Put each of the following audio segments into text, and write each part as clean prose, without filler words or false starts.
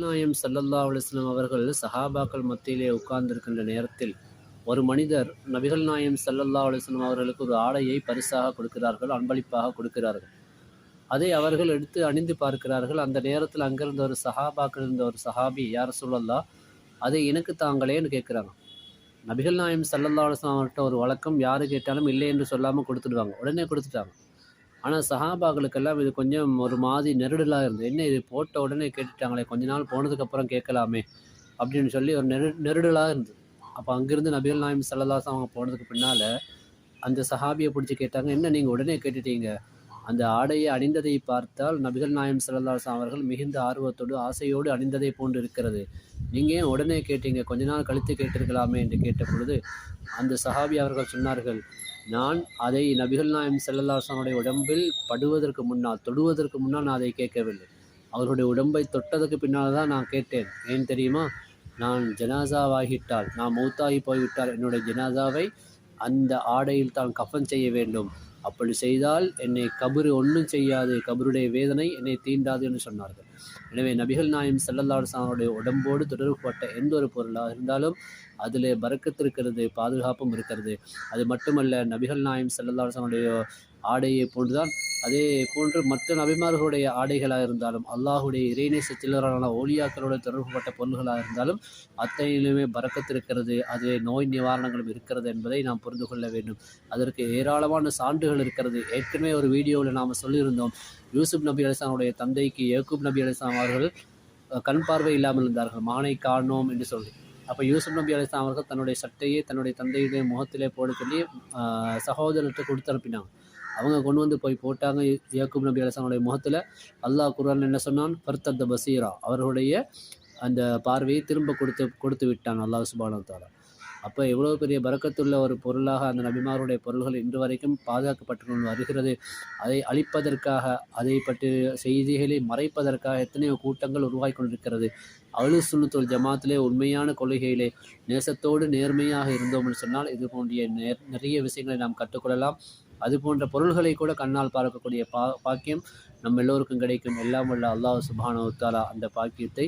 நாயம் ஸல்லல்லாஹு அலைஹி வஸல்லம் அவர்கள் சஹாபாக்கள் மத்தியிலே உட்கார்ந்திருக்கின்ற நேரத்தில் ஒரு மனிதர் நபிகள் நாயம் ஸல்லல்லாஹு அலைஹி வஸல்லம் அவர்களுக்கு ஒரு ஆடையை பரிசாக கொடுக்கிறார்கள், அன்பளிப்பாக கொடுக்கிறார்கள். அதை அவர்கள் எடுத்து அணிந்து பார்க்கிறார்கள். அந்த நேரத்தில் அங்கிருந்த ஒரு சஹாபாக்கள் இருந்த ஒரு சஹாபி, யார் ரசூலல்லாஹ், அதை எனக்கு தாங்களேன்னு கேட்குறாங்க. நபிகள் நாயம் ஸல்லல்லாஹு அலைஹி வஸல்லம் அவர்கிட்ட ஒரு வழக்கம், யாரு கேட்டாலும் இல்லை என்று சொல்லாமல் கொடுத்துடுவாங்க. உடனே கொடுத்துட்டாங்க. ஆனால் சஹாபாக்களுக்கெல்லாம் இது கொஞ்சம் ஒரு மாதிரி நெருடலாக இருந்தது. என்ன இது போட்ட உடனே கேட்டுட்டாங்களே, கொஞ்ச நாள் போனதுக்கப்புறம் கேட்கலாமே அப்படின்னு சொல்லி ஒரு நெருடலாக இருந்தது. அப்போ அங்கிருந்து நபிகள் நாயம் ஸல்லல்லாஹு அலைஹி வஸல்லம் அவங்க போனதுக்கு பின்னால் அந்த சஹாபியை பிடிச்சி கேட்டாங்க, என்ன நீங்கள் உடனே கேட்டுட்டீங்க? அந்த ஆடையை அணிந்ததை பார்த்தால் நபிகள் நாயம் ஸல்லல்லாஹு அலைஹி வஸல்லம் அவர்கள் மிகுந்த ஆர்வத்தோடு ஆசையோடு அணிந்ததை போன்று இருக்கிறது. நீங்கள் ஏன் உடனே கேட்டீங்க? கொஞ்ச நாள் கழித்து கேட்டிருக்கலாமே என்று கேட்ட பொழுது அந்த சஹாபி அவர்கள் சொன்னார்கள், நான் அதை நபிகள் நாயம் ஸல்லல்லாஹு அலைஹி வஸல்லம் உடம்பில் படுவதற்கு முன்னால், தொடுவதற்கு முன்னால் நான் அதை கேட்கவில்லை. அவர்களுடைய உடம்பை தொட்டதுக்கு பின்னால் தான் நான் கேட்டேன். ஏன் தெரியுமா? நான் ஜனாசாவாகிட்டால், நான் மௌத்தாகி போய்விட்டால் என்னுடைய ஜனாசாவை அந்த ஆடையில் தான் கஃன் செய்ய வேண்டும். அப்படி செய்தால் என்னை கபரு ஒன்றும் செய்யாது, கபருடைய வேதனை என்னை தீண்டாது என்று சொன்னார்கள். எனவே நபிகள் நாயம் ஸல்லல்லாஹு அலைஹி வஸல்லம் உடம்போடு தொடர்புபட்ட எந்த ஒரு பொருளாக இருந்தாலும் அதில் பரக்கத்து இருக்கிறது, பாதுகாப்பும் இருக்கிறது. அது மட்டுமல்ல, நபிகள் நாயம் ஸல்லல்லாஹு அலைஹி வஸல்லம் ஆடையை போன்றுதான் அதே போன்று மற்ற நபிமார்களுடைய ஆடைகளாக இருந்தாலும், அல்லாஹுடைய இறைநேச சிலரான ஓலியாக்களோட தொடர்புபட்ட பொருள்களாக இருந்தாலும் அத்தனையிலுமே பரக்கத்து இருக்கிறது, அதிலே நோய் நிவாரணங்களும் இருக்கிறது என்பதை நாம் புரிந்து கொள்ள வேண்டும். அதற்கு ஏராளமான சான்றுகள் இருக்கிறது. ஏற்கனவே ஒரு வீடியோவில் நாம் சொல்லியிருந்தோம், யூசுப் நபி அலைஹிஸ்ஸலாமுடைய தந்தைக்கு யாக்கூப் நபி அலைஹிஸ்ஸலாம் அவர்கள் கண் பார்வை இல்லாமல் இருந்தார்கள், மகனை காணோம் என்று சொல்லி. அப்போ யூசுப் நபி அலைஹிஸ்ஸலாம் அவர்கள் தன்னுடைய சட்டையை தன்னுடைய தந்தையுடைய முகத்திலே போட சொல்லி சகோதரர்கிட்ட கொடுத்து அனுப்பினாங்க. அவங்க கொண்டு வந்து போய் போட்டாங்க யாக்கூப் நபி அலைஹிஸ்ஸலாமுடைய முகத்தில். அல்லாஹ் குர்ஆன் என்ன சொன்னான்? ஃபர்தத்த பசீரா, அவர்களுடைய அந்த பார்வையை திரும்ப கொடுத்து விட்டான் அல்லாஹ் சுப்ஹானஹு வ தஆலா. அப்போ எவ்வளோ பெரிய பரக்கத்துள்ள ஒரு பொருளாக அந்த நபிமாருடைய பொருள்கள் இன்று வரைக்கும் பாதுகாக்கப்பட்டு கொண்டு வருகிறது. அதை அழிப்பதற்காக, அதை பற்றி செய்திகளை மறைப்பதற்காக எத்தனையோ கூட்டங்கள் உருவாகி கொண்டிருக்கிறது. அஹ்லுஸ் சுன்னத் வல் ஜமாத்திலே உண்மையான கொள்கையிலே நேசத்தோடு நேர்மையாக இருந்தோம்னு சொன்னால் இது போன்ற நிறைய விஷயங்களை நாம் கற்றுக்கொள்ளலாம். அது போன்ற பொருள்களை கூட கண்ணால் பார்க்கக்கூடிய பாக்கியம் நம்ம எல்லோருக்கும் கிடைக்கும். எல்லாம் வல்ல அல்லாஹ் சுப்ஹானஹு வ தஆலா அந்த பாக்கியத்தை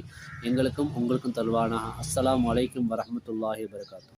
எங்களுக்கும் உங்களுக்கும் தருவானாக. அஸ்ஸலாமு அலைக்கும் வரஹ்மத்துல்லாஹி வபரகாத்துஹு.